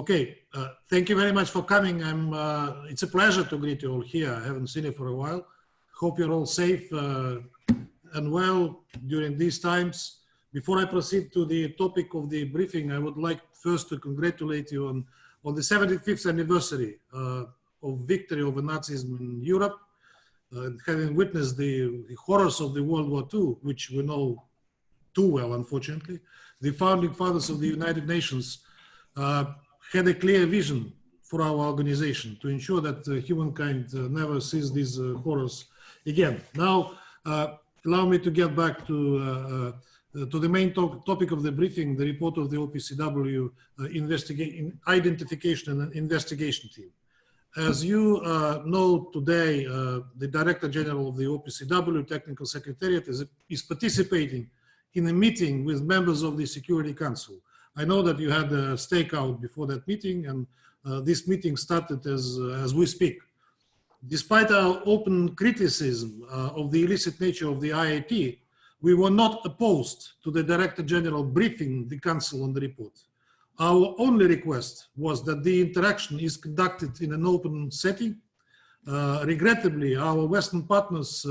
Okay, thank you very much for coming. It's a pleasure to greet you all here. I haven't seen you for a while. Hope you're all safe and well during these times. Before I proceed to the topic of the briefing, I would like first to congratulate you on the 75th anniversary of victory over Nazism in Europe. Having witnessed the horrors of the World War II, which we know too well, unfortunately, the founding fathers of the United Nations had a clear vision for our organization to ensure that humankind never sees these horrors again. Now, allow me to get back to the main topic of the briefing, the report of the OPCW identification and investigation team. As you know today, the Director General of the OPCW Technical Secretariat is participating in a meeting with members of the Security Council. I know that you had a stakeout before that meeting, and this meeting started as we speak. Despite our open criticism of the illicit nature of the IIT, we were not opposed to the Director General briefing the Council on the report. Our only request was that the interaction is conducted in an open setting. Regrettably, our Western partners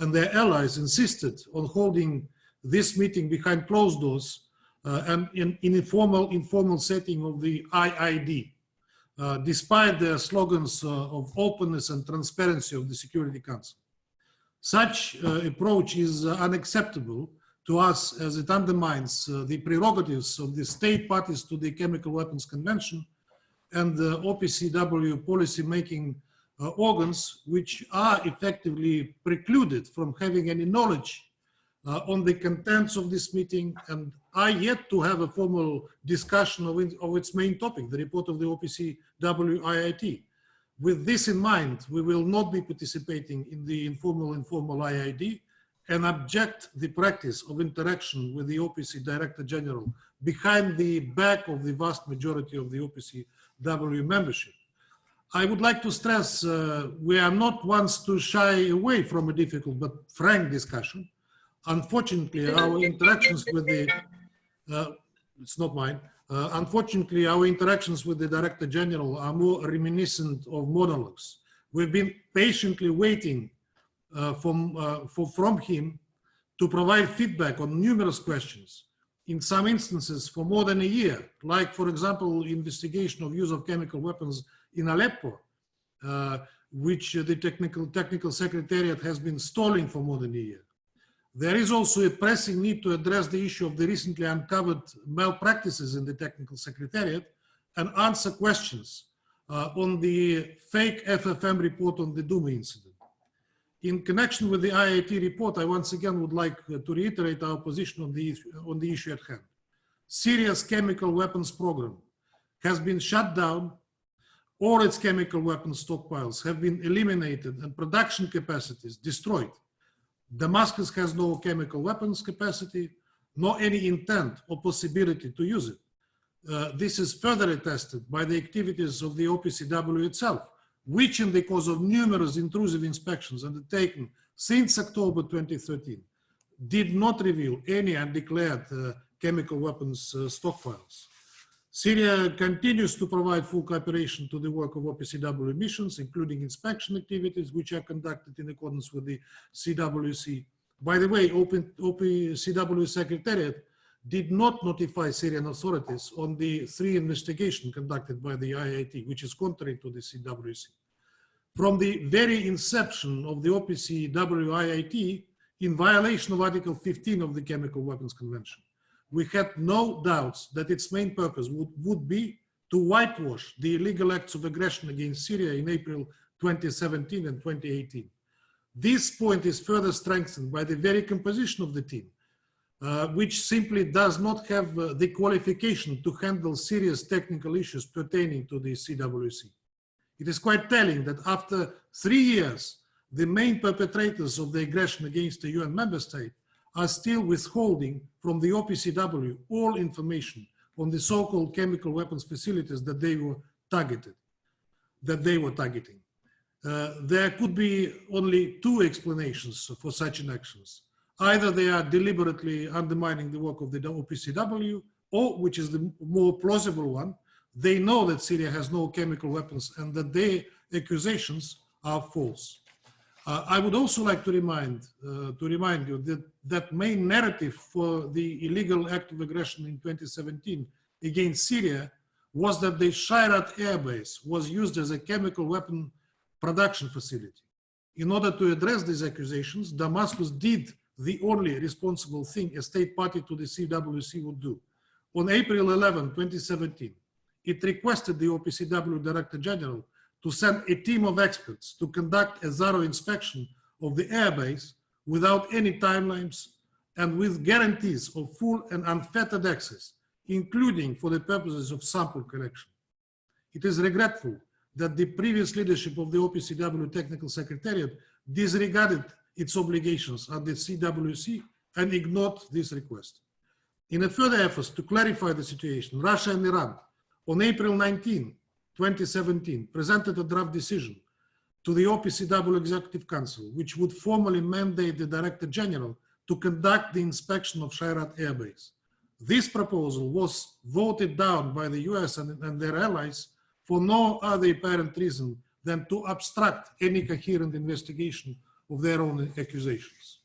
and their allies insisted on holding this meeting behind closed doors and in informal setting of the IID, despite the slogans of openness and transparency of the Security Council. Such approach is unacceptable to us, as it undermines the prerogatives of the state parties to the Chemical Weapons Convention and the OPCW policy-making organs, which are effectively precluded from having any knowledge on the contents of this meeting, and are yet to have a formal discussion of its main topic, the report of the OPCW IIT. With this in mind, we will not be participating in the informal IID, and object the practice of interaction with the OPC Director General behind the back of the vast majority of the OPCW membership. I would like to stress we are not ones to shy away from a difficult but frank discussion. Unfortunately, our interactions with the, it's not mine, unfortunately, our interactions with the Director General are more reminiscent of monologues. We've been patiently waiting from him to provide feedback on numerous questions, in some instances for more than a year, like, for example, investigation of use of chemical weapons in Aleppo, which the technical secretariat has been stalling for more than a year. There is also a pressing need to address the issue of the recently uncovered malpractices in the technical secretariat and answer questions on the fake FFM report on the Duma incident. In connection with the IIT report, I once again would like to reiterate our position on the issue at hand. Syria's chemical weapons program has been shut down, all its chemical weapons stockpiles have been eliminated and production capacities destroyed. Damascus has no chemical weapons capacity, nor any intent or possibility to use it. This is further attested by the activities of the OPCW itself, which in the course of numerous intrusive inspections undertaken since October 2013, did not reveal any undeclared chemical weapons stockpiles. Syria continues to provide full cooperation to the work of OPCW missions, including inspection activities, which are conducted in accordance with the CWC. By the way, OPCW Secretariat did not notify Syrian authorities on the 3 investigations conducted by the IIT, which is contrary to the CWC. From the very inception of the OPCW IIT, in violation of Article 15 of the Chemical Weapons Convention, we had no doubts that its main purpose would be to whitewash the illegal acts of aggression against Syria in April 2017 and 2018. This point is further strengthened by the very composition of the team, which simply does not have the qualification to handle serious technical issues pertaining to the CWC. It is quite telling that after 3 years, the main perpetrators of the aggression against the UN member state are still withholding from the OPCW all information on the so-called chemical weapons facilities that they were targeting. There could be only 2 explanations for such inactions. Either they are deliberately undermining the work of the OPCW, or, which is the more plausible one, they know that Syria has no chemical weapons and that their accusations are false. I would also like to remind you that that main narrative for the illegal act of aggression in 2017 against Syria was that the Shayrat airbase was used as a chemical weapon production facility. In order to address these accusations, Damascus did the only responsible thing a state party to the CWC would do. On April 11, 2017, it requested the OPCW Director General to send a team of experts to conduct a thorough inspection of the airbase without any timelines and with guarantees of full and unfettered access, including for the purposes of sample collection. It is regretful that the previous leadership of the OPCW Technical Secretariat disregarded its obligations at the CWC and ignored this request. In a further effort to clarify the situation, Russia and Iran, on April 19, 2017, presented a draft decision to the OPCW Executive Council, which would formally mandate the Director General to conduct the inspection of Shayrat airbase. This proposal was voted down by the US and their allies for no other apparent reason than to obstruct any coherent investigation of their own accusations.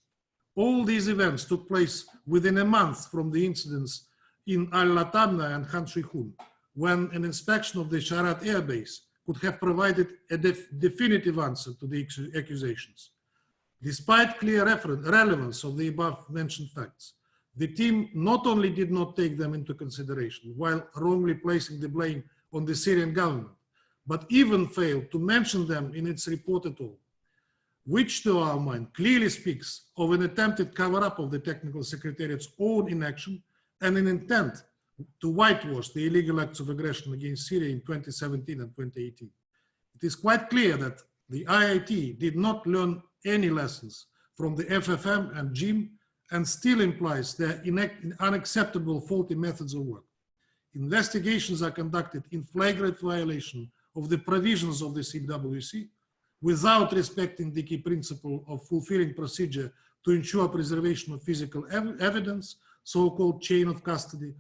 All these events took place within a month from the incidents in Al-Latamna and Khan Shaykhun, when an inspection of the Shayrat airbase could have provided a definitive answer to the accusations. Despite clear relevance of the above-mentioned facts, the team not only did not take them into consideration while wrongly placing the blame on the Syrian government, but even failed to mention them in its report at all, which to our mind clearly speaks of an attempted cover-up of the Technical Secretariat's own inaction and an intent to whitewash the illegal acts of aggression against Syria in 2017 and 2018. It is quite clear that the IIT did not learn any lessons from the FFM and JIM and still implies their unacceptable faulty methods of work. Investigations are conducted in flagrant violation of the provisions of the CWC without respecting the key principle of fulfilling procedure to ensure preservation of physical evidence, so-called chain of custody,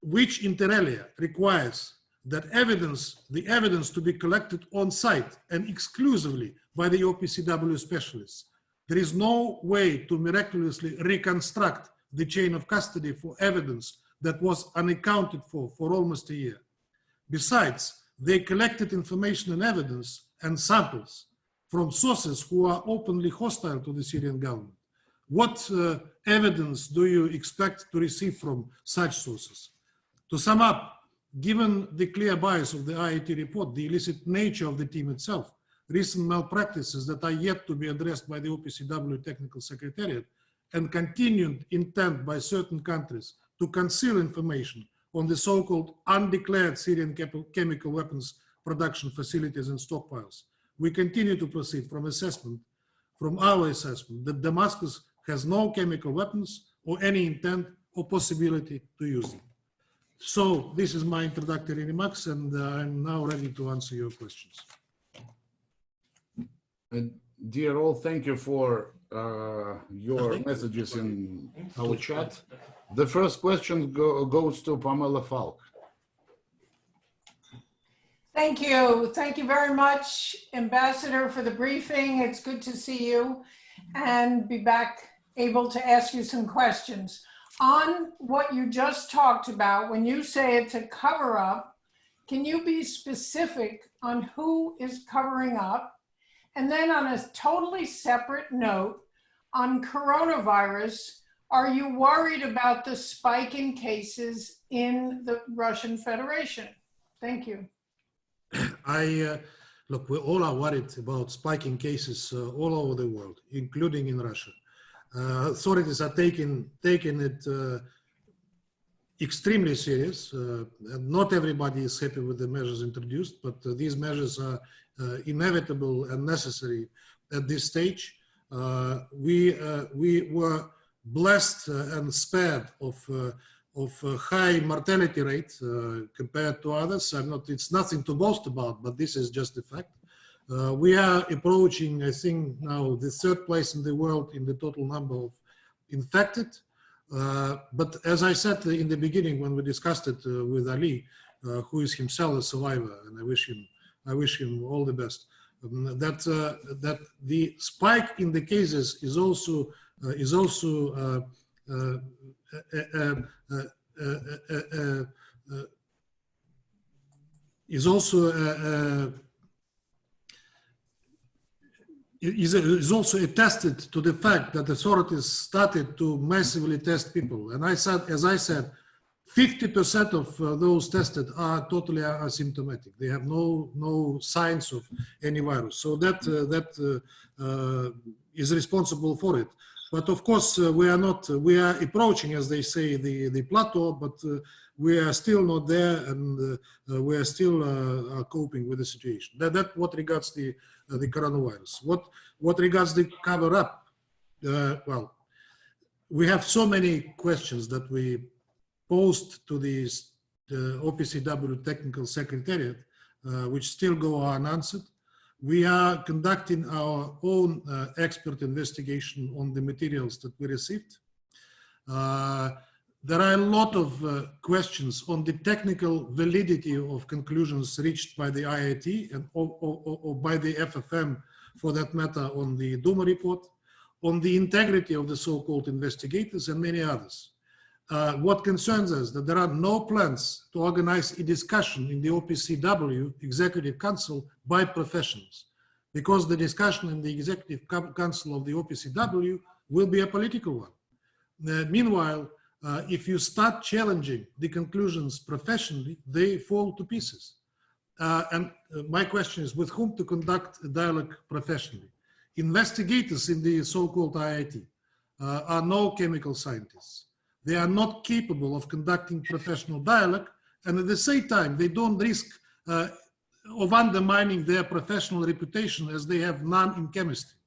which inter alia requires that the evidence to be collected on site and exclusively by the OPCW specialists. There is no way to miraculously reconstruct the chain of custody for evidence that was unaccounted for almost a year. Besides, they collected information and evidence and samples from sources who are openly hostile to the Syrian government. What evidence do you expect to receive from such sources? To sum up, given the clear bias of the IIT report, the illicit nature of the team itself, recent malpractices that are yet to be addressed by the OPCW Technical Secretariat, and continued intent by certain countries to conceal information on the so-called undeclared Syrian chemical weapons production facilities and stockpiles, we continue to proceed from our assessment that Damascus has no chemical weapons or any intent or possibility to use them. So this is my introductory remarks, and I'm now ready to answer your questions. Dear all, thank you for your messages in our chat. The first question goes to Pamela Falk. Thank you. Thank you very much, Ambassador, for the briefing. It's good to see you and be back able to ask you some questions. On what you just talked about, when you say it's a cover-up, can you be specific on who is covering up? And then on a totally separate note, on coronavirus, are you worried about the spike in cases in the Russian Federation? Thank you. Look, we all are worried about spiking cases all over the world, including in Russia. Authorities are taking it extremely serious. And not everybody is happy with the measures introduced, but these measures are inevitable and necessary at this stage. We were blessed and spared of high mortality rate compared to others. It's nothing to boast about, but this is just a fact. We are approaching, I think, now the third place in the world in the total number of infected. But as I said in the beginning when we discussed it with Ali, who is himself a survivor, and I wish him all the best. That the spike in the cases is also is also attested to the fact that authorities started to massively test people. And as I said, 50% of those tested are totally asymptomatic. They have no signs of any virus. So that is responsible for it. But of course, we are approaching, as they say, the plateau, but we are still not there, and we are still coping with the situation. That what regards the coronavirus. What regards the cover-up, well, we have so many questions that we posed to the OPCW Technical Secretariat, which still go unanswered. We are conducting our own expert investigation on the materials that we received. There are a lot of questions on the technical validity of conclusions reached by the IIT and or by the FFM, for that matter, on the Duma report, on the integrity of the so-called investigators, and many others. What concerns us that there are no plans to organize a discussion in the OPCW Executive Council by professionals, because the discussion in the Executive Council of the OPCW will be a political one. Meanwhile, if you start challenging the conclusions professionally, they fall to pieces. And my question is, with whom to conduct a dialogue professionally? Investigators in the so-called IIT are no chemical scientists. They are not capable of conducting professional dialogue, and at the same time, they don't risk of undermining their professional reputation, as they have none in chemistry.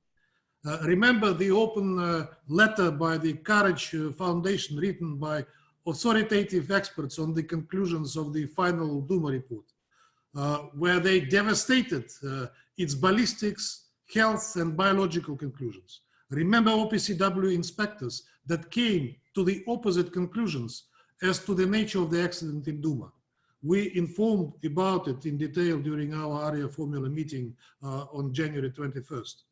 Remember the open letter by the Courage Foundation, written by authoritative experts on the conclusions of the final Duma report, where they devastated its ballistics, health, and biological conclusions. Remember OPCW inspectors that came to the opposite conclusions as to the nature of the accident in Duma. We informed about it in detail during our ARIA formula meeting on January 21st.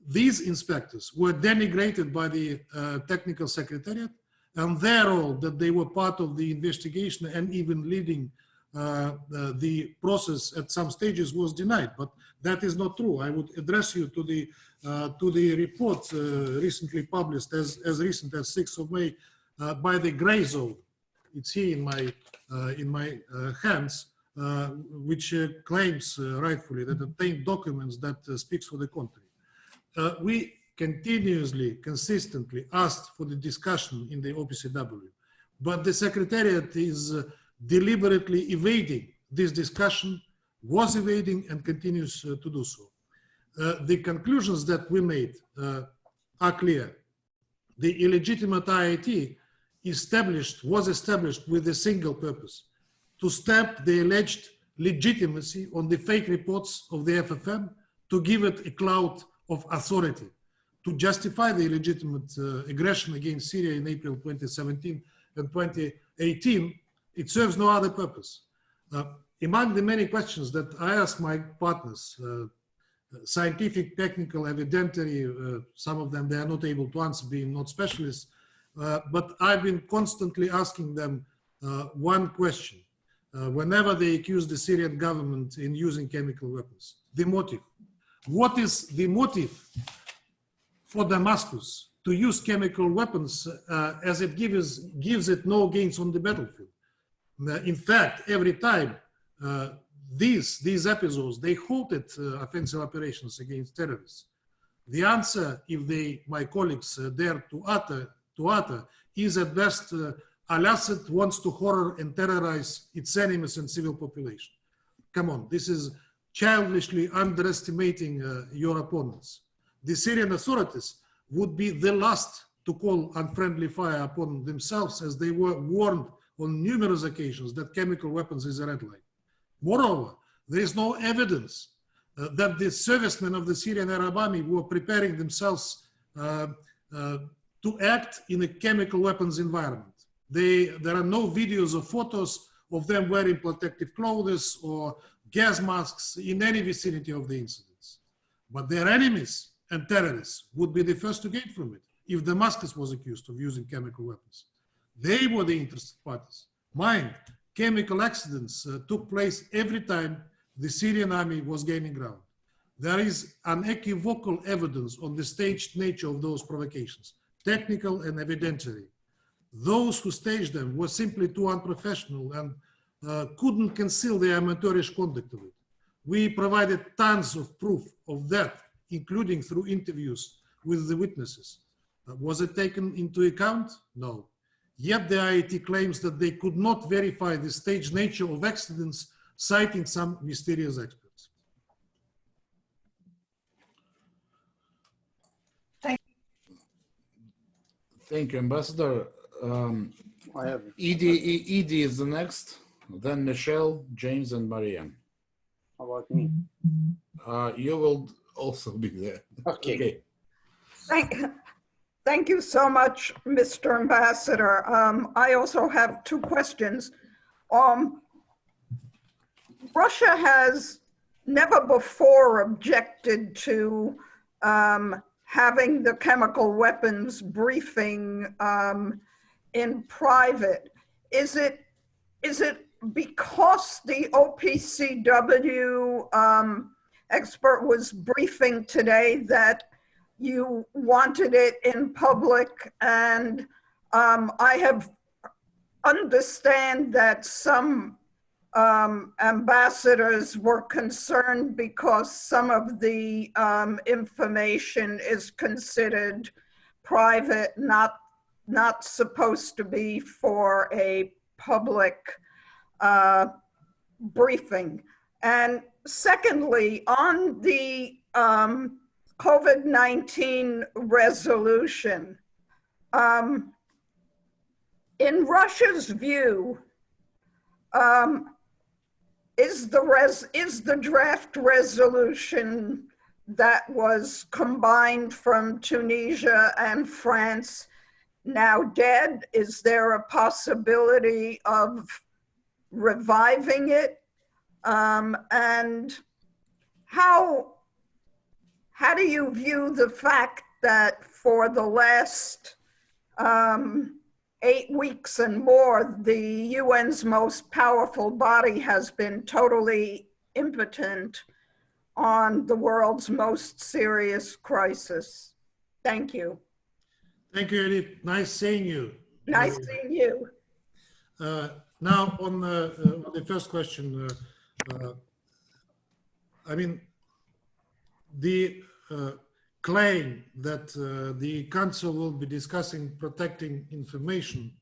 These inspectors were denigrated by the Technical Secretariat, and their role that they were part of the investigation and even leading the process at some stages was denied, but that is not true. I would address you to the report recently published, as recent as 6th of May, by the Gray Zone. It's here in my hands, which claims rightfully that obtained documents that speaks for the contrary. We continuously, consistently asked for the discussion in the OPCW, but the Secretariat is deliberately evading this discussion, was evading, and continues to do so. The conclusions that we made are clear. The illegitimate IIT was established with a single purpose: to stamp the alleged legitimacy on the fake reports of the FFM, to give it a cloud of authority, to justify the illegitimate aggression against Syria in April 2017 and 2018. It serves no other purpose. Among the many questions that I ask my partners, scientific, technical, evidentiary, some of them they are not able to answer, being not specialists, but I've been constantly asking them one question whenever they accuse the Syrian government in using chemical weapons: the motive. What is the motive for Damascus to use chemical weapons as it gives it no gains on the battlefield? In fact, every time these episodes, they halted offensive operations against terrorists. The answer, if my colleagues dare to utter, is at best, Al-Assad wants to horror and terrorize its enemies and civil population. Come on, this is childishly underestimating your opponents. The Syrian authorities would be the last to call unfriendly fire upon themselves, as they were warned on numerous occasions that chemical weapons is a red line. Moreover, there is no evidence that the servicemen of the Syrian Arab Army were preparing themselves to act in a chemical weapons environment. There are no videos or photos of them wearing protective clothes or gas masks in any vicinity of the incidents. But their enemies and terrorists would be the first to gain from it if Damascus was accused of using chemical weapons. They were the interested parties. Mind, chemical accidents took place every time the Syrian army was gaining ground. There is unequivocal evidence on the staged nature of those provocations, technical and evidentiary. Those who staged them were simply too unprofessional and couldn't conceal the amateurish conduct of it. We provided tons of proof of that, including through interviews with the witnesses. Was it taken into account? No. Yet the IIT claims that they could not verify the staged nature of accidents, citing some mysterious experts. Thank you, Ambassador. Edie is the next, then Michelle, James, and Marianne. How about me? You will also be there. Okay. Thank you so much, Mr. Ambassador. I also have two questions. Russia has never before objected to having the chemical weapons briefing in private. Is it because the OPCW expert was briefing today that you wanted it in public? And I have understand that some ambassadors were concerned because some of the information is considered private, not supposed to be for a public briefing. And secondly, on the COVID-19 resolution, in Russia's view, is the draft resolution that was combined from Tunisia and France now dead? Is there a possibility of reviving it? And how do you view the fact that for the last 8 weeks and more, the UN's most powerful body has been totally impotent on the world's most serious crisis? Thank you. Thank you, Edith. Nice seeing you. Nice seeing you. Now, on the first question, I mean, the claim that the Council will be discussing protecting information,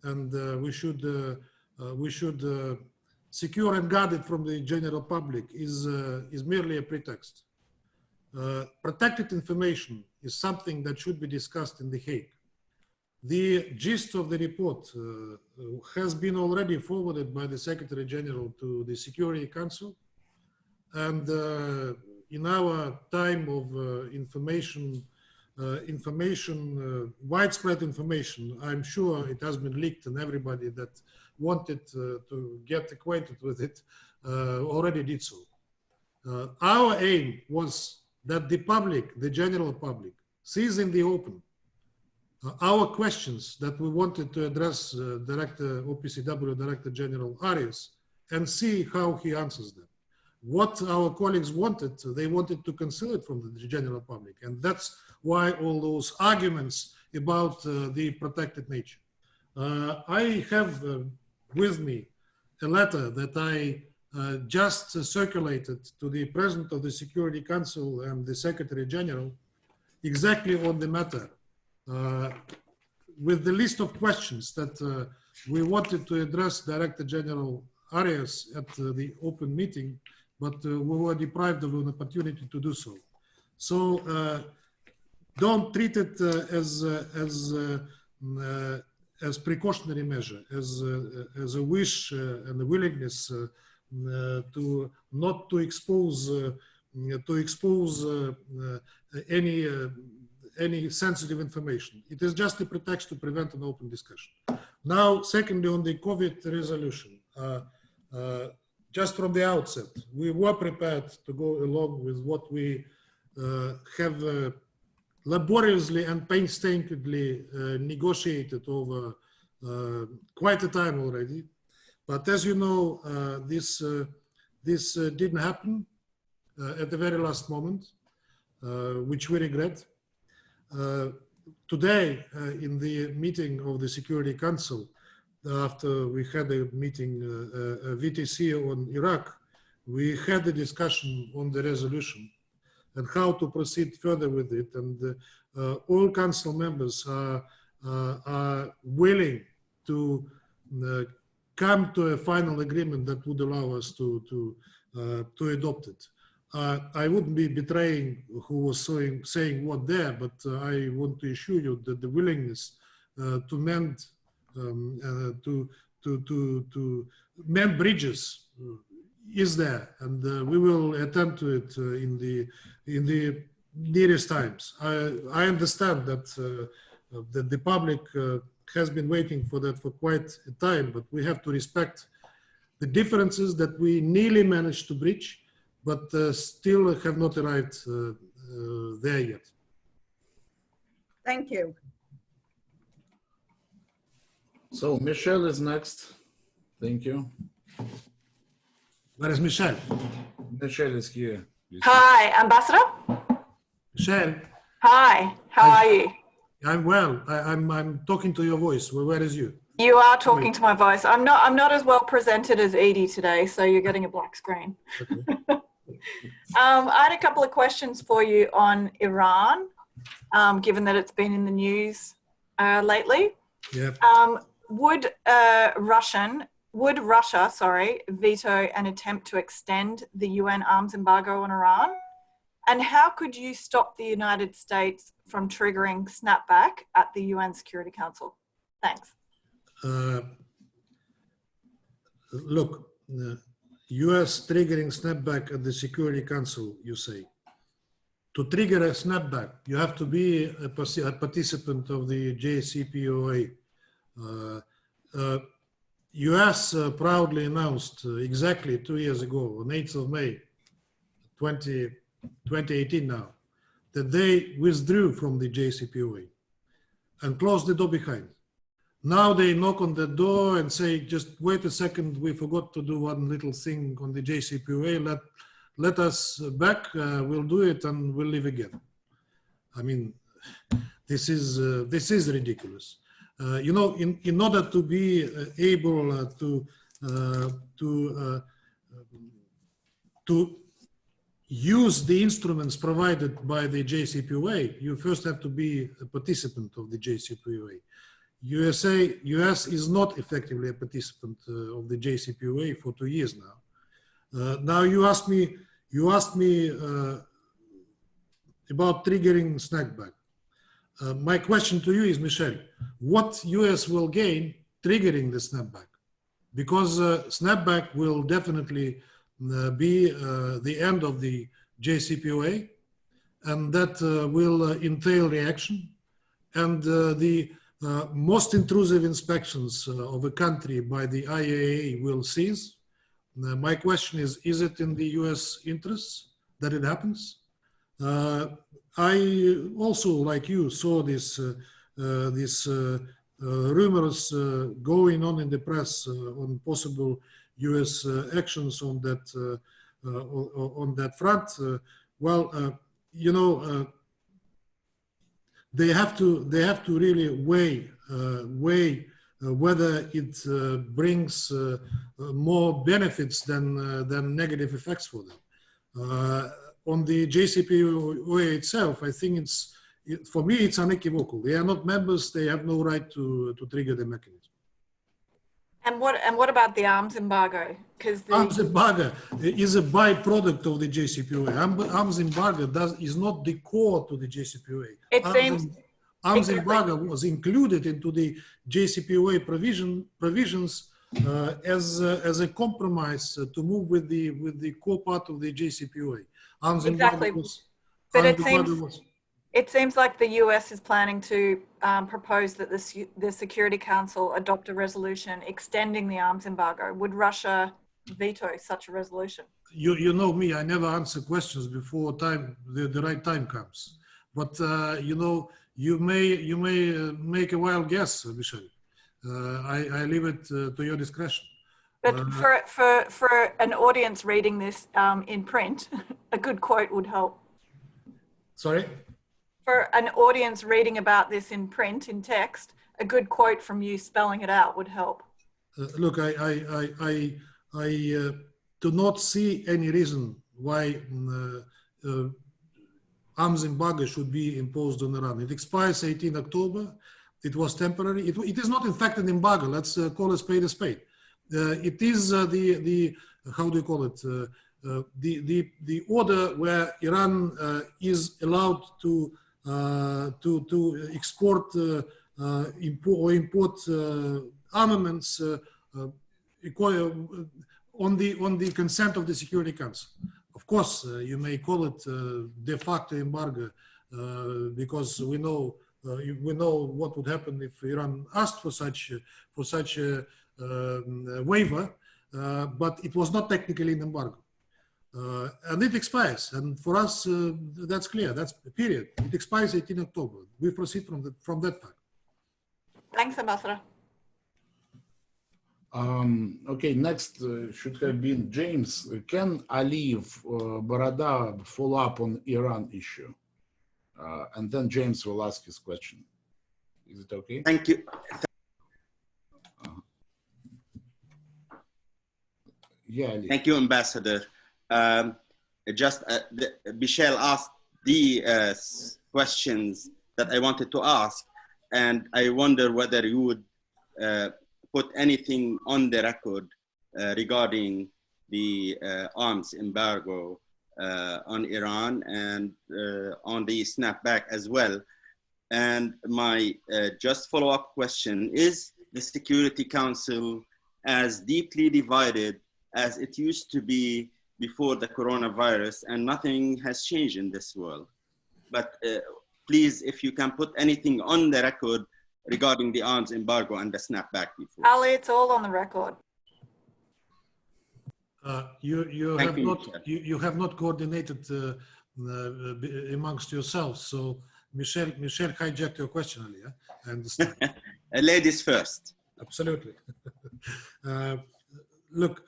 and we should secure and guard it from the general public is merely a pretext. Protected information is something that should be discussed in The Hague. The gist of the report has been already forwarded by the Secretary General to the Security Council, and in our time of widespread information, I'm sure it has been leaked, and everybody that wanted to get acquainted with it already did so. Our aim was that the public, the general public, sees in the open our questions that we wanted to address OPCW Director General Arias, and see how he answers them. What our colleagues wanted, they wanted to conceal it from the general public. And that's why all those arguments about the protected nature. I have with me a letter that I just circulated to the President of the Security Council and the Secretary General exactly on the matter, with the list of questions that we wanted to address Director General Arias at the open meeting, but we were deprived of an opportunity to do so. So don't treat it as precautionary measure, as a wish and a willingness to not to expose any sensitive information. It is just a pretext to prevent an open discussion. Now, secondly, on the COVID resolution, just from the outset, we were prepared to go along with what we have laboriously and painstakingly negotiated over quite a time already. But as you know, this didn't happen at the very last moment, which we regret. Today, in the meeting of the Security Council, after we had a meeting, VTC on Iraq, we had a discussion on the resolution and how to proceed further with it. And all council members are willing to come to a final agreement that would allow us to adopt it. I wouldn't be betraying who was saying what there, but I want to assure you that the willingness to mend mend bridges is there, and we will attend to it in the nearest times. I understand that the public has been waiting for that for quite a time, but we have to respect the differences that we nearly managed to bridge, but still have not arrived there yet. Thank you. So Michelle is next. Thank you. Where is Michelle? Michelle is here. Hi, Ambassador. Michelle. Hi, how are you? I'm well. I'm talking to your voice. Where is you? You are talking to my voice. I'm not as well presented as Edie today, so you're getting a black screen. Okay. I had a couple of questions for you on Iran, given that it's been in the news lately. Yeah. Would Russia, veto an attempt to extend the UN arms embargo on Iran? And how could you stop the United States from triggering snapback at the UN Security Council? Thanks. Look, US triggering snapback at the Security Council, you say. To trigger a snapback, you have to be a participant of the JCPOA. US proudly announced exactly 2 years ago, on 8th of May, 2018 now, that they withdrew from the JCPOA and closed the door behind. Now they knock on the door and say, just wait a second, we forgot to do one little thing on the JCPOA, let us back, we'll do it and we'll leave again. I mean, this is ridiculous. You know, in order to be able to use the instruments provided by the JCPOA, you first have to be a participant of the JCPOA. US is not effectively a participant of the JCPOA for 2 years now. Now you asked me about triggering snapback. My question to you is, Michelle, what US will gain triggering the snapback? Because snapback will definitely be the end of the JCPOA, and that will entail reaction. And the most intrusive inspections of a country by the IAEA will cease. My question is it in the US interests that it happens? I also, like you, saw this rumors going on in the press on possible US actions on that front. You know, they have to really weigh whether it brings more benefits than negative effects for them. On the JCPOA itself, I think for me, it's unequivocal. They are not members. They have no right to trigger the mechanism. And what about the arms embargo? Because the arms embargo is a byproduct of the JCPOA. Arms embargo is not the core to the JCPOA. It seems arms embargo was included into the JCPOA provisions as a compromise to move with the core part of the JCPOA. Exactly, but It seems like the US is planning to propose that the Security Council adopt a resolution extending the arms embargo. Would Russia veto such a resolution? You know me, I never answer questions before the right time comes. But you know, you may make a wild guess, Michel. I leave it to your discretion. But for an audience reading this in print, a good quote would help. Sorry? For an audience reading about this in print, in text, a good quote from you spelling it out would help. Look, I do not see any reason why arms embargo should be imposed on Iran. It expires 18 October. It was temporary. It is not in fact an embargo. Let's call a spade a spade. It is the how do you call it? The order where Iran is allowed to export import armaments on the consent of the Security Council. Of course, you may call it de facto embargo because we know what would happen if Iran asked for such a waiver, but it was not technically an embargo. And it expires, and for us that's clear. That's period. It expires 18 October. We proceed from that fact. Thanks, Ambassador. Okay, next should have been James. Can Aliyev Boroda follow up on Iran issue? And then James will ask his question. Is it okay? Thank you. Yeah, Ali. Thank you, Ambassador. Michelle asked the questions that I wanted to ask, and I wonder whether you would put anything on the record regarding the arms embargo on Iran and on the snapback as well. And my just follow-up question, is the Security Council as deeply divided as it used to be before the coronavirus, and nothing has changed in this world? But please, if you can put anything on the record regarding the arms embargo and the snapback before. Ali, it's all on the record. You have not coordinated amongst yourselves. So Michelle hijacked your question earlier. I understand. Ladies first. Absolutely. Look,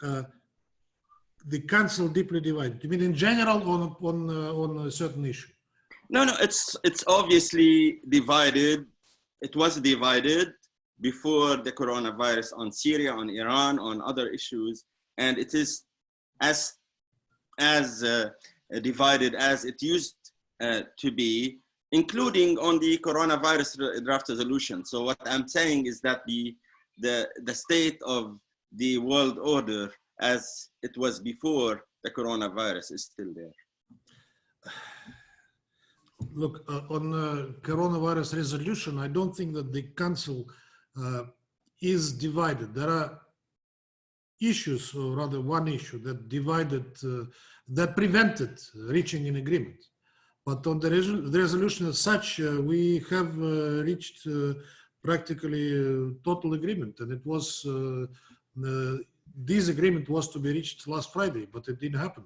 the council deeply divided. You mean in general on a certain issue? No, it's obviously divided. It was divided before the coronavirus on Syria, on Iran, on other issues, and it is as divided as it used to be, including on the coronavirus draft resolution. So what I'm saying is that the state of the world order as it was before the coronavirus is still there. Look, on coronavirus resolution, I don't think that the council is divided. There are issues, or rather one issue that divided, that prevented reaching an agreement. But on the resolution as such, we have reached practically total agreement, and it was this agreement was to be reached last Friday, but it didn't happen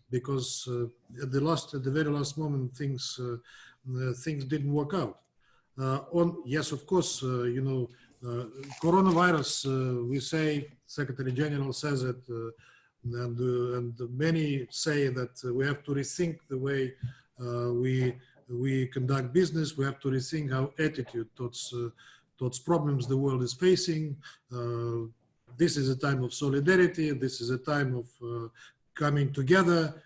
because at the very last moment things didn't work out. Yes, of course, you know, coronavirus. We say Secretary General says it, and many say that we have to rethink the way we conduct business. We have to rethink our attitude towards problems the world is facing. This is a time of solidarity. This is a time of coming together.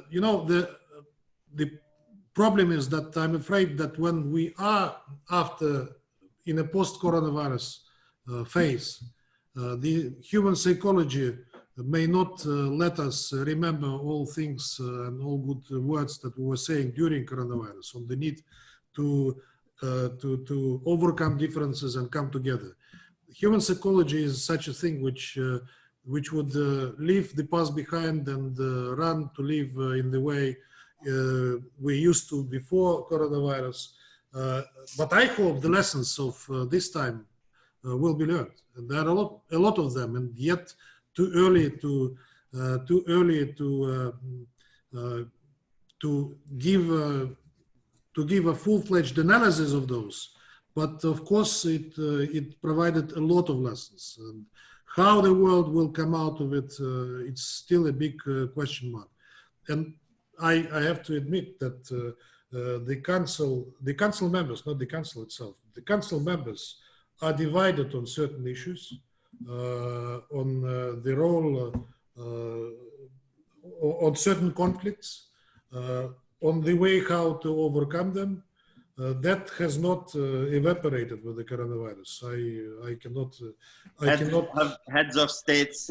You know, the problem is that I'm afraid that when we are in a post-coronavirus phase, the human psychology may not let us remember all things and all good words that we were saying during coronavirus on the need to overcome differences and come together. Human psychology is such a thing which would leave the past behind and run to live in the way we used to before coronavirus. But I hope the lessons of this time will be learned. And there are a lot of them, and yet too early to give a full-fledged analysis of those. But of course, it provided a lot of lessons. And how the world will come out of it, it's still a big question mark. And I have to admit that the council members, not the council itself, the council members are divided on certain issues, on the role, on certain conflicts, on the way how to overcome them. That has not evaporated with the coronavirus. I cannot. Have heads of states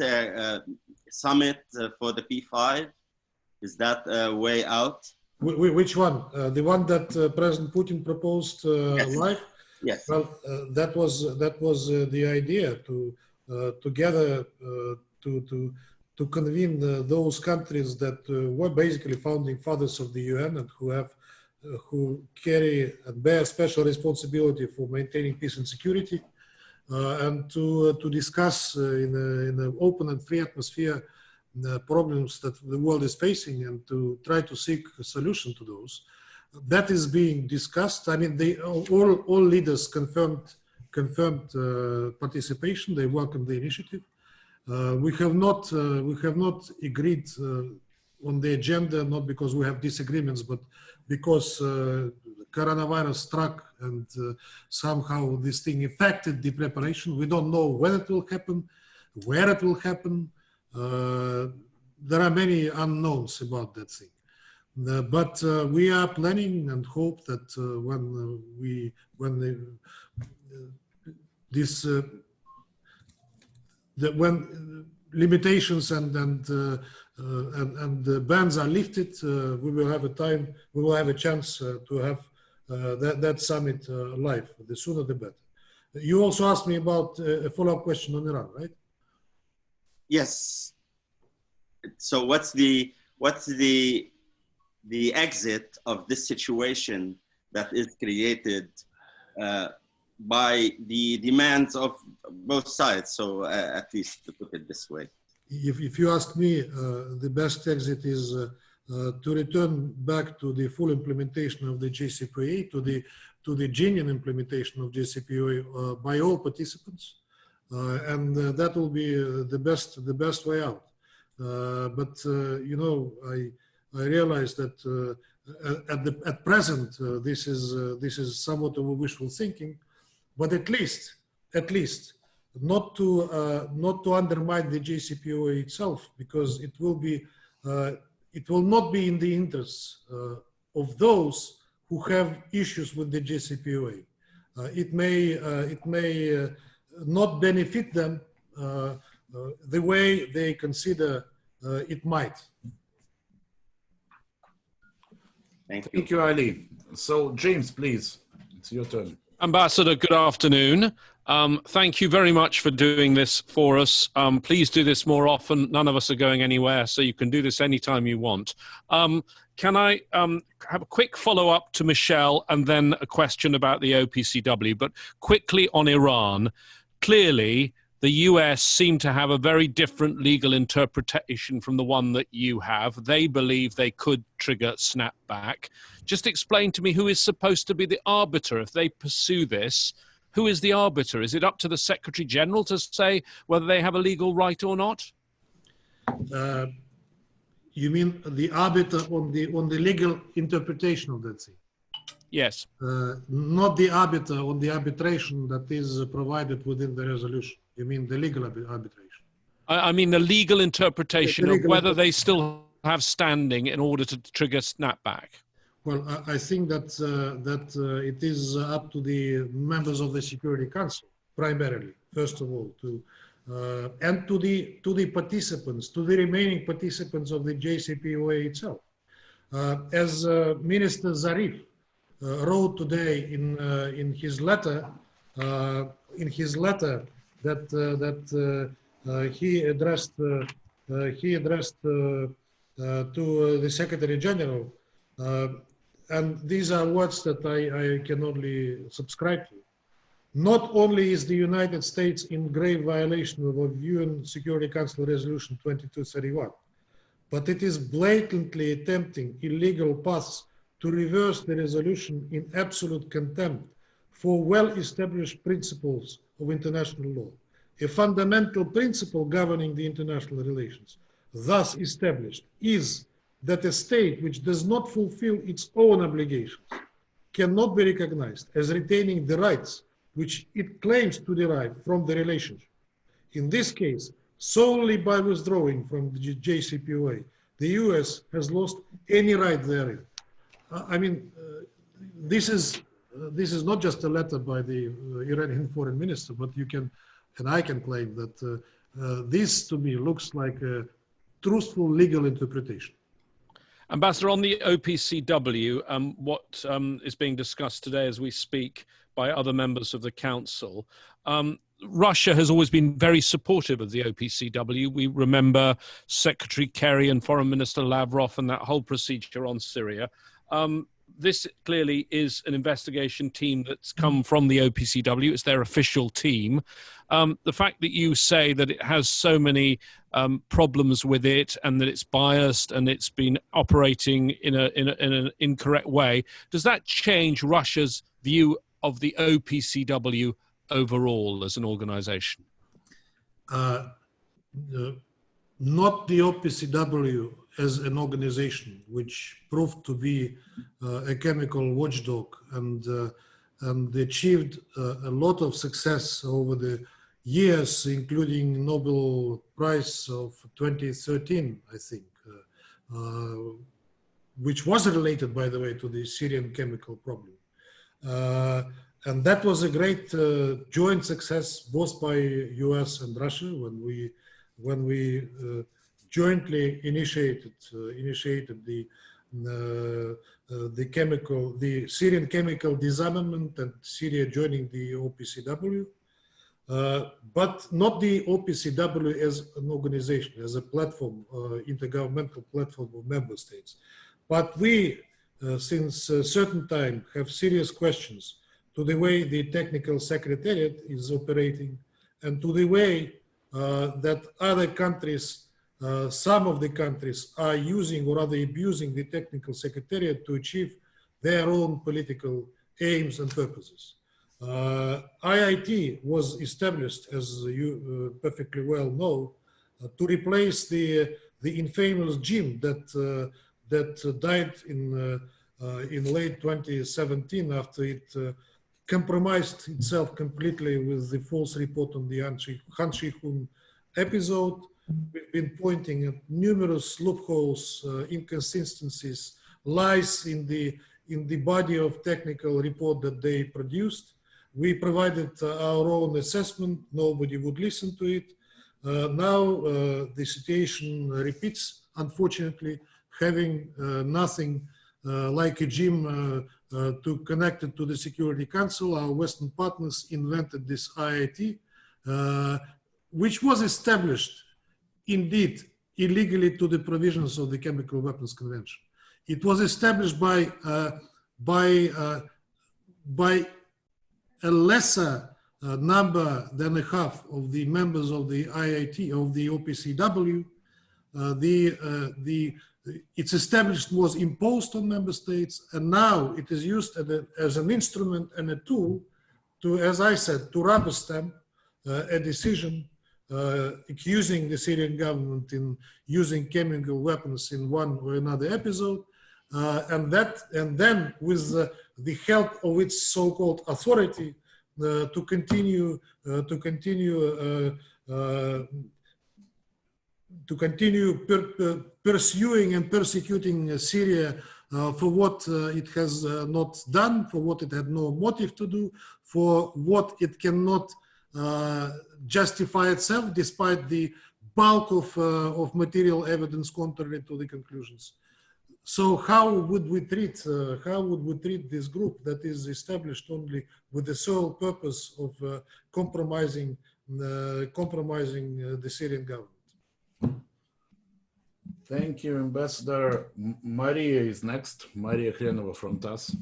summit for the P5. Is that a way out? Which one? The one that President Putin proposed Yes. live? Yes. Well, that was the idea to together to convene those countries that were basically founding fathers of the UN and who carry and bear special responsibility for maintaining peace and security, and to discuss in an open and free atmosphere the problems that the world is facing and to try to seek a solution to those. That is being discussed. I mean, all leaders confirmed participation. They welcomed the initiative. We have not agreed on the agenda, not because we have disagreements, but because coronavirus struck and somehow this thing affected the preparation. We don't know when it will happen, where it will happen. There are many unknowns about that thing. But we are planning and hope that when limitations and bans are lifted, we will have a chance to have that summit live. The sooner the better. You also asked me about a follow-up question on Iran, right? Yes. So what's the exit of this situation that is created by the demands of both sides? So at least to put it this way. If you ask me, the best exit is to return back to the full implementation of the JCPOA, to the genuine implementation of JCPOA by all participants, and that will be the best way out. But you know, I realize that at present this is somewhat of a wishful thinking, but at least not to undermine the JCPOA itself, because it will not be in the interests of those who have issues with the JCPOA. It may not benefit them the way they consider it might. Thank you, Ali. So, James, please, it's your turn. Ambassador, good afternoon. Thank you very much for doing this for us. Please do this more often. None of us are going anywhere, so you can do this anytime you want. Can I have a quick follow-up to Michelle and then a question about the OPCW? But quickly on Iran, clearly the US seem to have a very different legal interpretation from the one that you have. They believe they could trigger snapback. Just explain to me who is supposed to be the arbiter if they pursue this. Who is the arbiter? Is it up to the Secretary General to say whether they have a legal right or not? You mean the arbiter on the legal interpretation of that thing? Yes. Not the arbiter on the arbitration that is provided within the resolution. You mean the legal arbitration? I mean the legal interpretation of whether they still have standing in order to trigger snapback. Well, I think that it is up to the members of the Security Council, primarily, first of all, and to the participants, to the remaining participants of the JCPOA itself. As Minister Zarif wrote today in his letter that he addressed to the Secretary General. And these are words that I can only subscribe to. Not only is the United States in grave violation of UN Security Council Resolution 2231, but it is blatantly attempting illegal paths to reverse the resolution in absolute contempt for well-established principles of international law, a fundamental principle governing the international relations. Thus established is that a state which does not fulfill its own obligations cannot be recognized as retaining the rights which it claims to derive from the relationship. In this case, solely by withdrawing from the JCPOA, the US has lost any right therein. I mean, this is not just a letter by the Iranian foreign minister, but you can, and I can claim that this to me looks like a truthful legal interpretation. Ambassador, on the OPCW, what is being discussed today as we speak by other members of the Council, Russia has always been very supportive of the OPCW. We remember Secretary Kerry and Foreign Minister Lavrov and that whole procedure on Syria. This clearly is an investigation team that's come from the OPCW. It's their official team. The fact that you say that it has so many problems with it and that it's biased and it's been operating in an incorrect way, does that change Russia's view of the OPCW overall as an organization? Not the OPCW as an organization, which proved to be a chemical watchdog and achieved a lot of success over the years, including Nobel Prize of 2013, I think, which was related, by the way, to the Syrian chemical problem. And that was a great joint success, both by US and Russia, when we jointly initiated the Syrian chemical disarmament and Syria joining the OPCW, but not the OPCW as an organization, as a platform, intergovernmental platform of member states. But we, since a certain time, have serious questions to the way the technical secretariat is operating and to the way that other countries, some of the countries are using or rather abusing the technical secretariat to achieve their own political aims and purposes. IIT was established, as you perfectly well know, to replace the infamous gym that died in late 2017 after it compromised itself completely with the false report on the Han Shi-hun episode. We've been pointing at numerous loopholes, inconsistencies, lies in the body of technical report that they produced. We provided our own assessment. Nobody would listen to it. Now the situation repeats, unfortunately, having nothing like a gym to connect it to the Security Council. Our Western partners invented this IIT, which was established indeed illegally to the provisions of the Chemical Weapons Convention. It was established by a lesser number than a half of the members of the IIT, of the OPCW. Its establishment was imposed on member states, and now it is used as an instrument and a tool to, as I said, to rubber stamp a decision accusing the Syrian government in using chemical weapons in one or another episode, and then with the help of its so-called authority to continue pursuing and persecuting Syria for what it has not done, for what it had no motive to do, for what it cannot justify itself, despite the bulk of material evidence contrary to the conclusions. So how would we treat this group that is established only with the sole purpose of compromising the Syrian government? Thank you, Ambassador. Maria is next. Maria Khrenova from TASS.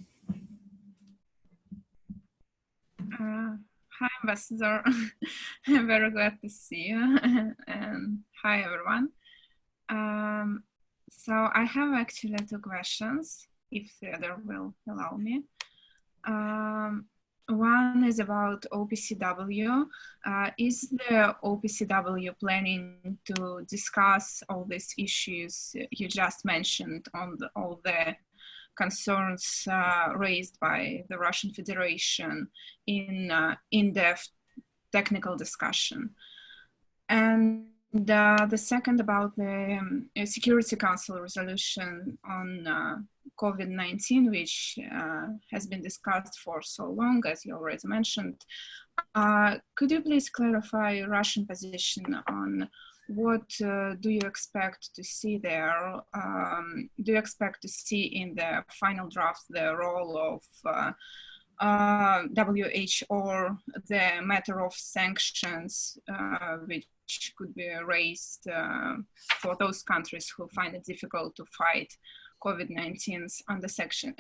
Hi, Ambassador. I'm very glad to see you. And hi, everyone. So I have actually two questions, if Theodore will allow me. One is about OPCW. Is the OPCW planning to discuss all these issues you just mentioned on all the concerns raised by the Russian Federation in in-depth technical discussion? And the second about the Security Council resolution on COVID-19, which has been discussed for so long, as you already mentioned. Could you please clarify Russian position on what do you expect to see there? Do you expect to see in the final draft the role of WHO, the matter of sanctions, which could be raised for those countries who find it difficult to fight COVID-19 under sanctions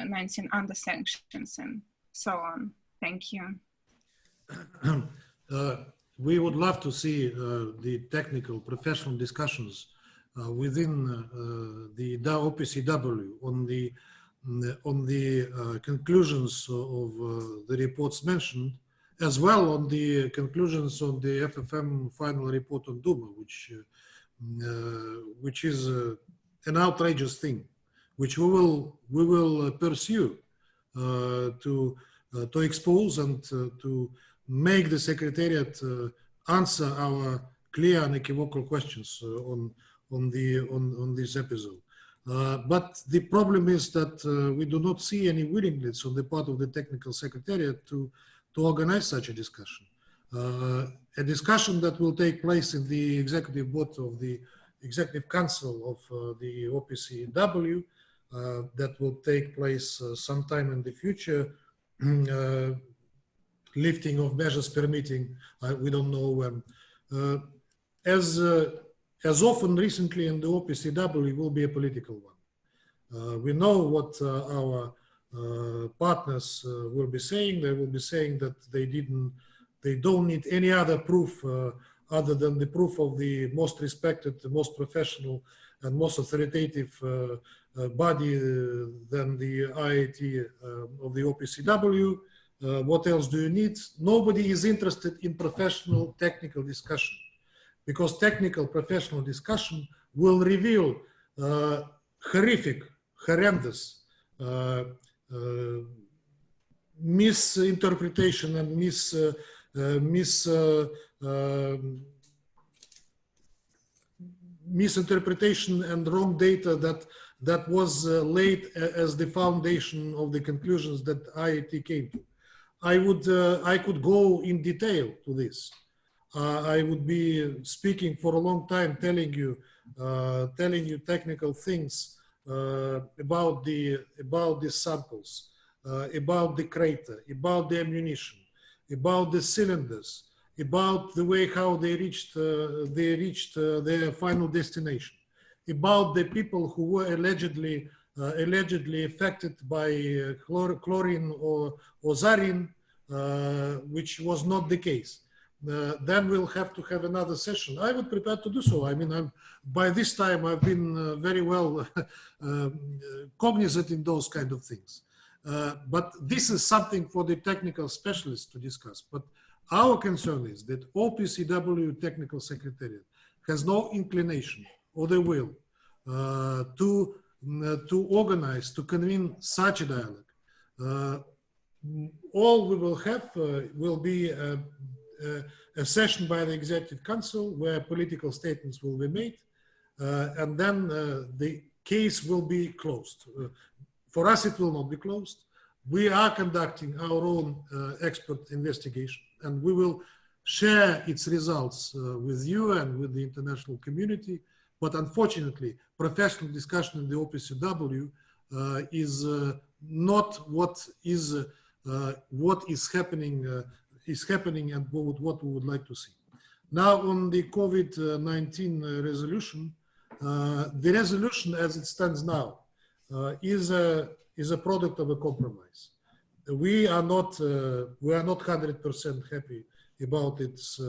and so on? Thank you. We would love to see the technical professional discussions within the OPCW on the conclusions of the reports mentioned, as well on the conclusions on the FFM final report on Duma, which is an outrageous thing, which we will pursue to expose and to make the Secretariat answer our clear and unequivocal questions on this episode. But the problem is that we do not see any willingness on the part of the Technical Secretariat to organize such a discussion. A discussion that will take place in the Executive Board of the Executive Council of the OPCW, that will take place sometime in the future, lifting of measures permitting, we don't know when. As often recently in the OPCW, it will be a political one. We know what our partners will be saying. They will be saying that they don't need any other proof other than the proof of the most respected, the most professional and most authoritative body than the IIT of the OPCW. What else do you need? Nobody is interested in professional technical discussion, because technical professional discussion will reveal horrendous misinterpretation and misinterpretation and wrong data that was laid as the foundation of the conclusions that IIT came to. I could go in detail to this. I would be speaking for a long time, telling you technical things about the samples, about the crater, about the ammunition, about the cylinders, about the way how they reached their final destination, about the people who were allegedly affected by chlorine or sarin, which was not the case. Then we'll have to have another session. I would prepare to do so. I mean, by this time I've been very well cognizant in those kind of things. But this is something for the technical specialists to discuss. But our concern is that OPCW Technical Secretariat has no inclination or the will to organize, to convene such a dialogue. All we will have will be a session by the Executive Council where political statements will be made, and then the case will be closed. For us, it will not be closed. We are conducting our own expert investigation, and we will share its results with you and with the international community. But unfortunately, professional discussion in the OPCW is not what is happening and what we would like to see. Now on the COVID-19 resolution, the resolution as it stands now is a product of a compromise. We are not 100% happy about its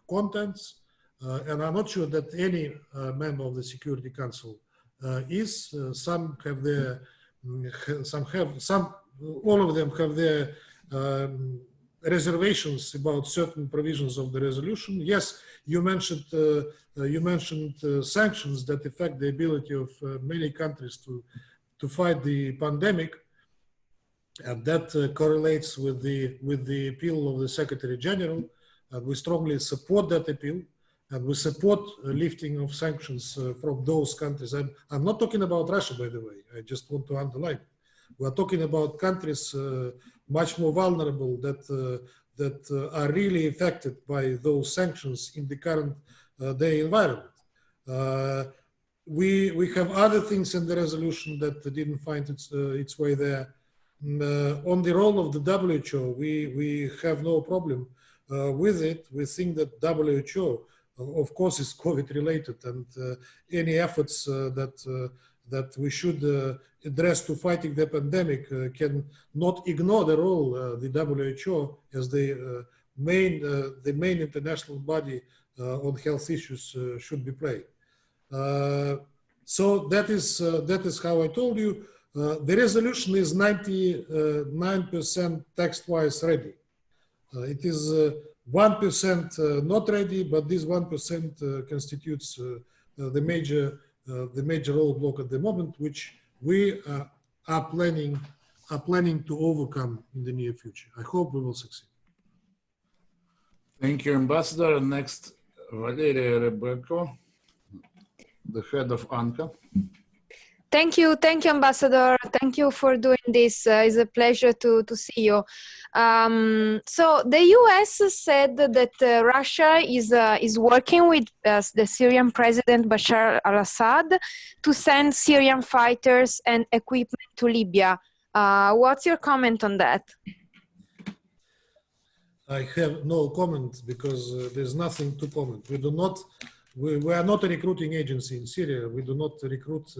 contents, and I'm not sure that any member of the Security Council is. Some have their, all of them have their reservations about certain provisions of the resolution. Yes, you mentioned sanctions that affect the ability of many countries to fight the pandemic, and that correlates with the appeal of the Secretary General. And we strongly support that appeal, and we support lifting of sanctions from those countries. I'm not talking about Russia, by the way. I just want to underline. We're talking about countries much more vulnerable that are really affected by those sanctions in the current day environment. We have other things in the resolution that didn't find its way there. On the role of the WHO, we have no problem with it. We think that WHO, of course, is COVID related, and any efforts that we should address to fighting the pandemic can not ignore the role the WHO as the main international body on health issues should be playing. So that is how I told you. The resolution is 99% text-wise ready. It is 1% not ready, but this 1% constitutes the major roadblock at the moment, which we are planning to overcome in the near future. I hope we will succeed. Thank you, Ambassador. Next, Valeria Rebecca, the head of ANCA. Thank you, Ambassador. Thank you for doing this. It's a pleasure to see you. So the U.S. said that Russia is working with the Syrian President Bashar al-Assad to send Syrian fighters and equipment to Libya. What's your comment on that? I have no comment because there's nothing to comment. We are not a recruiting agency in Syria. We do not recruit.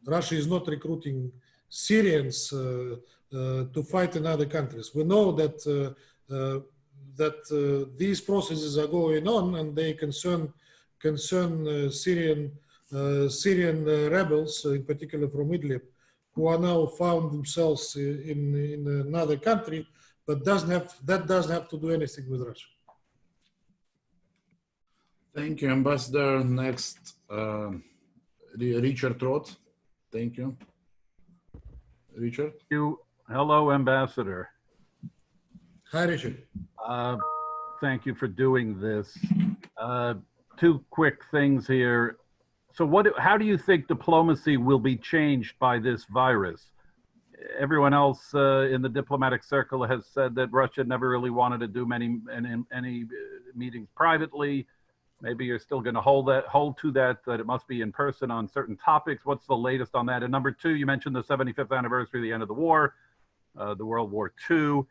Russia is not recruiting Syrians to fight in other countries. We know that these processes are going on, and they concern Syrian rebels, in particular from Idlib, who are now found themselves in another country, but that doesn't have to do anything with Russia. Thank you, Ambassador. Next, Richard Roth. Thank you. Richard. Hello, Ambassador. Hi, Richard. Thank you for doing this. Two quick things here. So how do you think diplomacy will be changed by this virus? Everyone else in the diplomatic circle has said that Russia never really wanted to do any meetings privately. Maybe you're still going to hold to that it must be in person on certain topics. What's the latest on that? And number two, you mentioned the 75th anniversary of the end of the war, the World War II.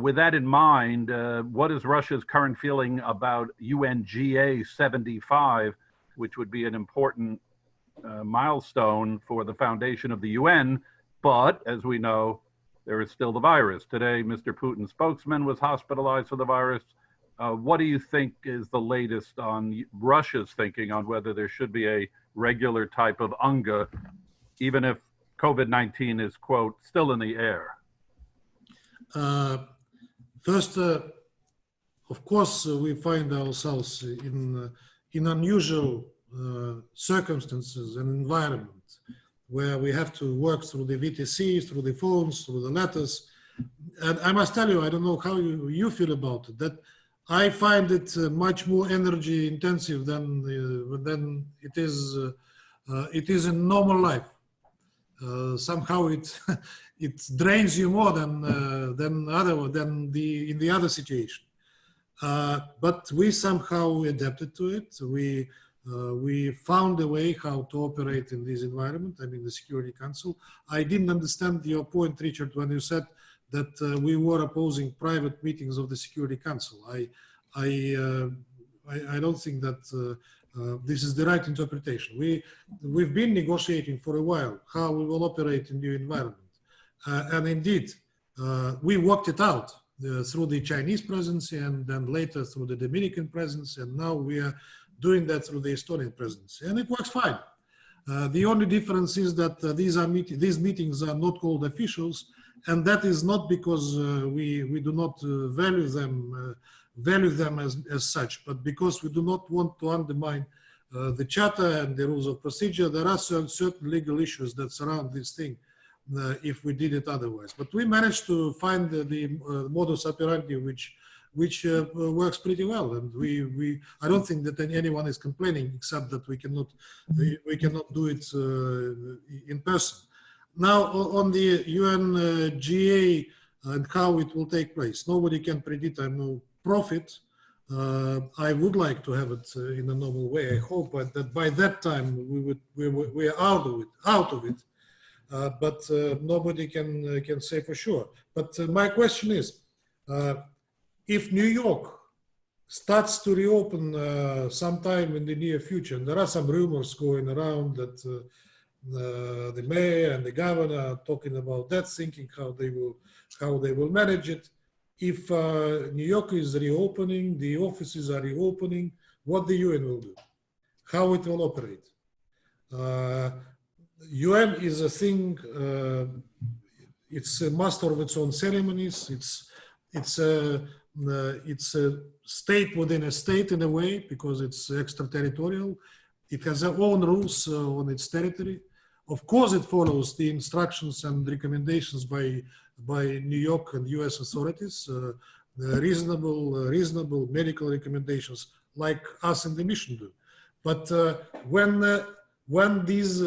With that in mind, what is Russia's current feeling about UNGA 75, which would be an important milestone for the foundation of the UN? But as we know, there is still the virus. Today, Mr. Putin's spokesman was hospitalized for the virus. What do you think is the latest on Russia's thinking on whether there should be a regular type of UNGA, even if COVID-19 is, quote, still in the air? First, of course, we find ourselves in unusual circumstances and environment where we have to work through the VTC, through the phones, through the letters. And I must tell you, I don't know how you feel about it, that I find it much more energy intensive than it is in normal life. Somehow it drains you more than in the other situation. But we somehow adapted to it. We found a way how to operate in this environment and in the Security Council. I didn't understand your point, Richard, when you said that we were opposing private meetings of the Security Council. I don't think that This is the right interpretation. We've been negotiating for a while how we will operate in new environment. And indeed, we worked it out through the Chinese presidency and then later through the Dominican presidency. And now we are doing that through the Estonian presidency. And it works fine. The only difference is that these meetings are not called officials. And that is not because we do not value them as such, but because we do not want to undermine the charter and the rules of procedure. There are certain legal issues that surround this thing if we did it otherwise. But we managed to find the modus operandi which works pretty well, and I don't think that anyone is complaining, except that we cannot do it in person. Now on the UNGA and how it will take place, nobody can predict. I know profit. I would like to have it in a normal way. I hope that by that time we are out of it. But nobody can say for sure. But my question is, if New York starts to reopen sometime in the near future, and there are some rumors going around that the mayor and the governor are talking about that, thinking how they will manage it. If New York is reopening, the offices are reopening, what the UN will do, how it will operate. UN is a thing, it's a master of its own ceremonies, it's a state within a state in a way, because it's extraterritorial. It has its own rules on its territory. Of course, it follows the instructions and recommendations by New York and US authorities, reasonable medical recommendations like us in the mission do. But when these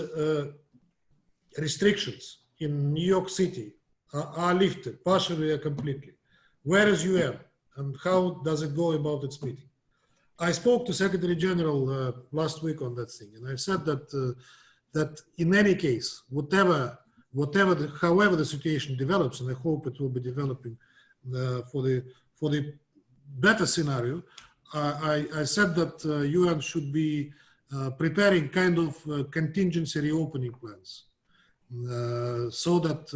restrictions in New York City are lifted, partially or completely, where is UN and how does it go about its meeting? I spoke to Secretary General last week on that thing, and I said that that in any case, however the situation develops, and I hope it will be developing for the better scenario, I said that UN should be preparing kind of contingency reopening plans, so that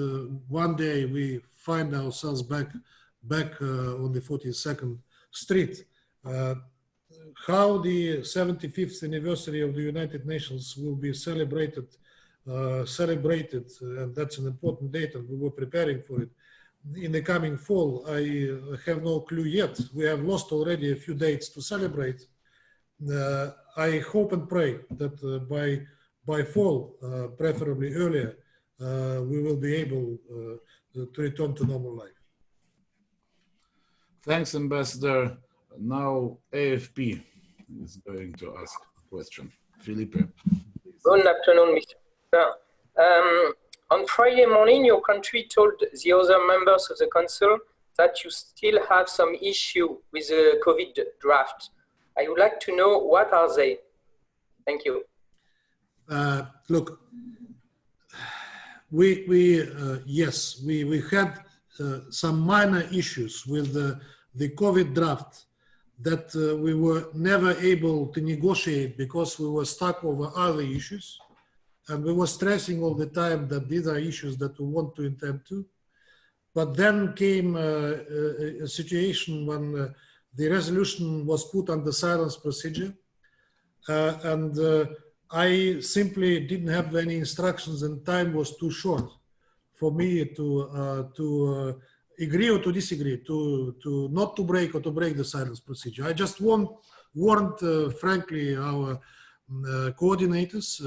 one day we find ourselves back on the 42nd Street. How the 75th anniversary of the United Nations will be celebrated, and that's an important date, and we were preparing for it in the coming fall. I have no clue yet. We have lost already a few dates to celebrate. I hope and pray that by fall, preferably earlier, we will be able to return to normal life. Thanks, Ambassador. Now AFP is going to ask a question. Felipe. Good afternoon, Mr. President. On Friday morning, your country told the other members of the Council that you still have some issue with the COVID draft. I would like to know, what are they? Thank you. Look, yes, we had some minor issues with the COVID draft that we were never able to negotiate because we were stuck over other issues. And we were stressing all the time that these are issues that we want to attend to. But then came a situation when the resolution was put under silence procedure. I simply didn't have any instructions, and time was too short for me to agree or to disagree, to not to break or to break the silence procedure. I just warned frankly, our coordinators,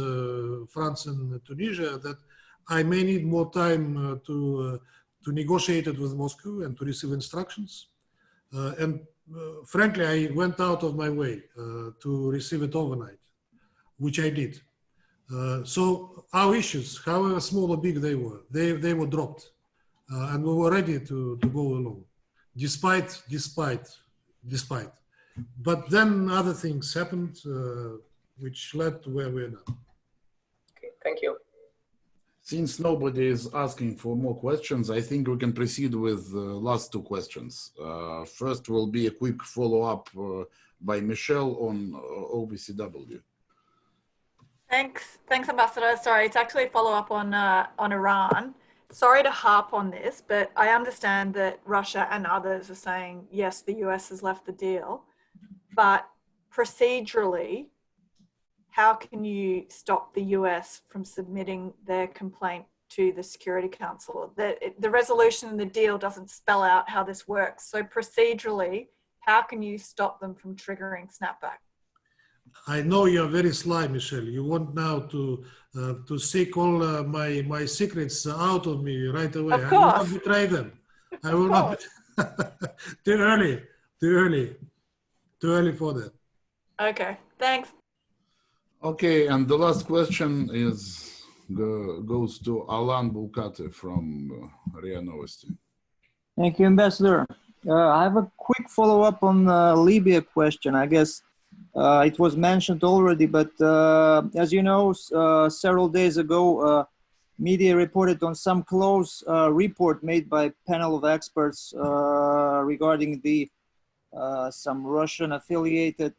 France and Tunisia, that I may need more time to negotiate it with Moscow and to receive instructions. Frankly, I went out of my way to receive it overnight, which I did. So our issues, however small or big they were dropped. And we were ready to go along, despite. But then other things happened, which led to where we are now. Okay, thank you. Since nobody is asking for more questions, I think we can proceed with the last two questions. First will be a quick follow-up by Michelle on OPCW. Thanks, Ambassador. Sorry, it's actually a follow-up on Iran. Sorry to harp on this, but I understand that Russia and others are saying, yes, the US has left the deal, but procedurally, how can you stop the US from submitting their complaint to the Security Council? The resolution in the deal doesn't spell out how this works. So procedurally, how can you stop them from triggering snapback? I know you're very sly, Michelle. You want now to seek all my secrets out of me right away. Of course. I will not betray them. I will not. Too early for that. Okay, thanks. Okay, and the last question goes to Alan Bukaty from RIA Novosti. Thank you, Ambassador. I have a quick follow-up on Libya question. I guess it was mentioned already, but as you know, several days ago, media reported on some close report made by a panel of experts regarding the some Russian-affiliated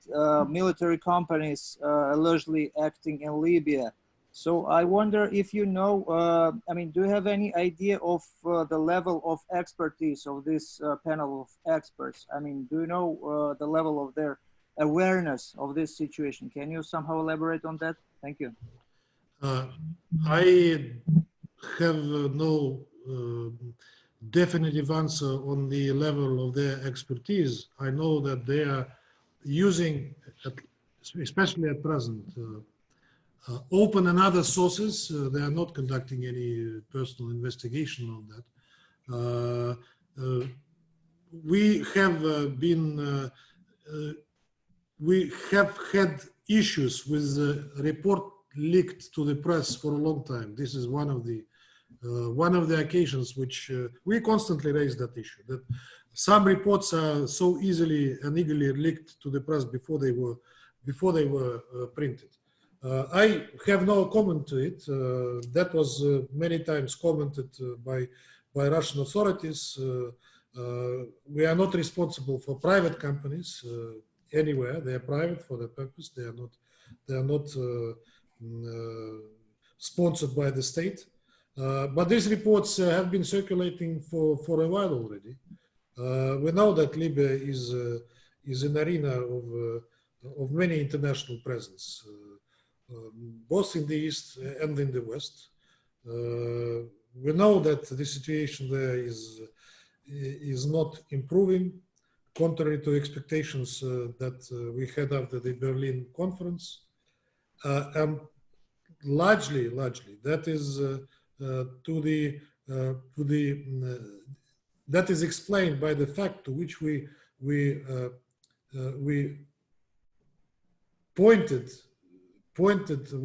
military companies allegedly acting in Libya. So I wonder if you know, I mean, do you have any idea of the level of expertise of this panel of experts? I mean, do you know the level of their awareness of this situation? Can you somehow elaborate on that? Thank you. I have no definitive answer on the level of their expertise. I know that they are using, especially at present, open and other sources. They are not conducting any personal investigation on that. We have had issues with the report leaked to the press for a long time. This is one of the occasions which we constantly raise that issue, that some reports are so easily and eagerly leaked to the press before they were printed. I have no comment to it. That was many times commented by Russian authorities. We are not responsible for private companies anywhere. They are private for that purpose. They are not sponsored by the state. But these reports have been circulating for a while already. We know that Libya is an arena of many international presence, both in the east and in the west. We know that the situation there is not improving, contrary to expectations that we had after the Berlin conference, and largely that is that is explained by the fact to which we pointed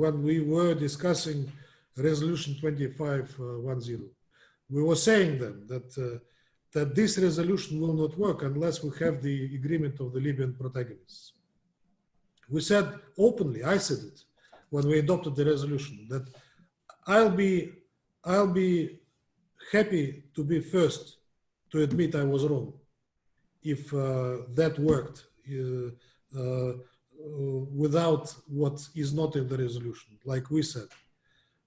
when we were discussing resolution 2510. We were saying then that this resolution will not work unless we have the agreement of the Libyan protagonists. We said openly, I said it when we adopted the resolution, that I'll be happy to be first to admit I was wrong if that worked without what is not in the resolution, like we said.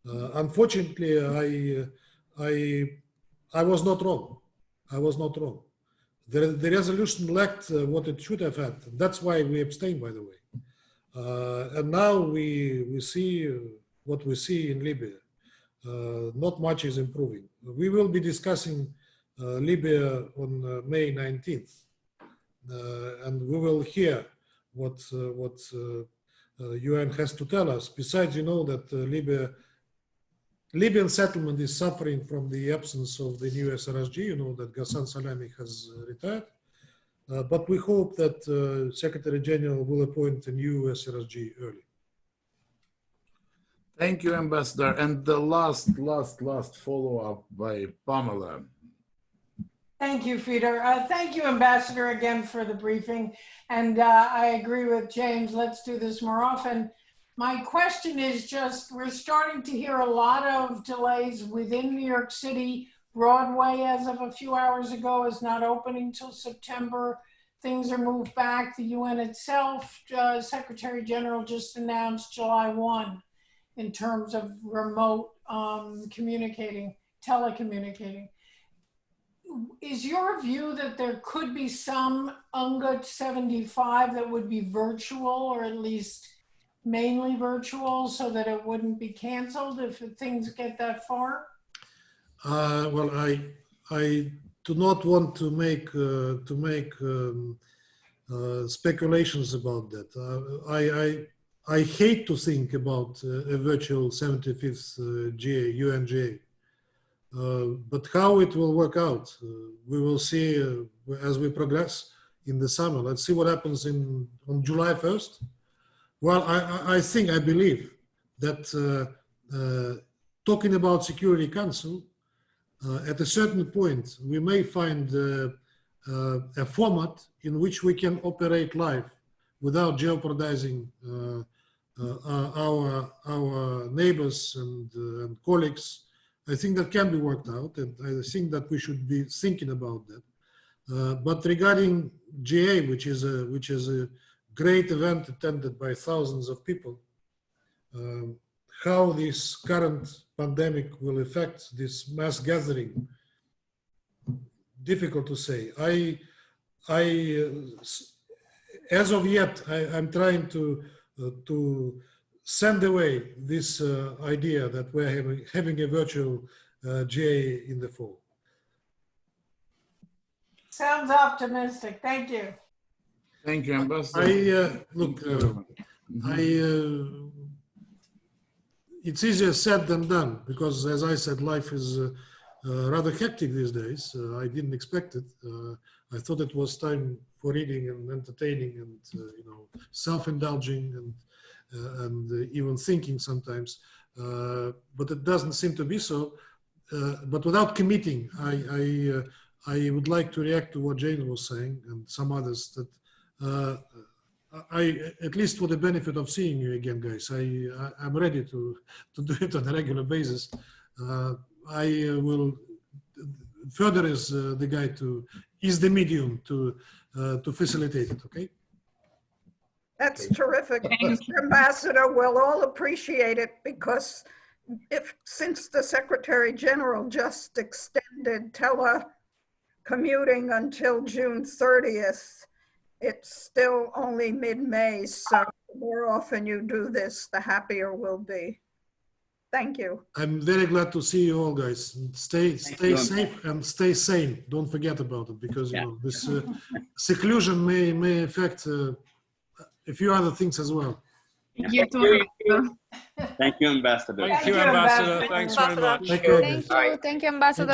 Unfortunately, I was not wrong. I was not wrong. The resolution lacked what it should have had. That's why we abstained, by the way. And now we see what we see in Libya. Not much is improving. We will be discussing Libya on May 19th, and we will hear what UN has to tell us. Besides, you know that Libyan settlement is suffering from the absence of the new SRSG. You know that Ghassan Salami has retired. But we hope that Secretary General will appoint a new SRSG early. Thank you, Ambassador. And the last follow-up by Pamela. Thank you, Fedor. Thank you, Ambassador, again for the briefing. And I agree with James. Let's do this more often. My question is just, we're starting to hear a lot of delays within New York City. Broadway, as of a few hours ago, is not opening till September. Things are moved back. The UN itself, Secretary General just announced July 1 in terms of remote telecommunicating. Is your view that there could be some UNGA 75 that would be virtual, or at least mainly virtual, so that it wouldn't be canceled if things get that far? Well, I do not want to make speculations about that. I hate to think about a virtual 75th UNGA. But how it will work out, we will see as we progress in the summer. Let's see what happens on July 1st. Well, I believe that talking about Security Council, at a certain point, we may find a format in which we can operate live without jeopardizing our neighbors and colleagues. I think that can be worked out, and I think that we should be thinking about that. But regarding GA, which is a great event attended by thousands of people, how this current pandemic will affect this mass gathering, difficult to say. As of yet, I'm trying to send away this idea that we're having a virtual GA in the fall. Sounds optimistic. Thank you. Thank you, Ambassador. It's easier said than done, because as I said, life is rather hectic these days. I didn't expect it. I thought it was time for reading and entertaining and self-indulging and even thinking sometimes, but it doesn't seem to be so. But without committing, I would like to react to what Jane was saying and some others, that at least for the benefit of seeing you again, guys, I'm ready to do it on a regular basis. I will further as the guy is the medium to facilitate it, okay? That's terrific, Mr. Ambassador. We'll all appreciate it, because since the Secretary General just extended telecommuting until June 30th, it's still only mid-May, so the more often you do this, the happier we'll be. Thank you. I'm very glad to see you all, guys. Stay safe and stay sane. Don't forget about it, because this seclusion may affect a few other things as well. You too. Thank you, Ambassador. Thank you, Ambassador. Thanks very much. Thank you, Thank you, Ambassador.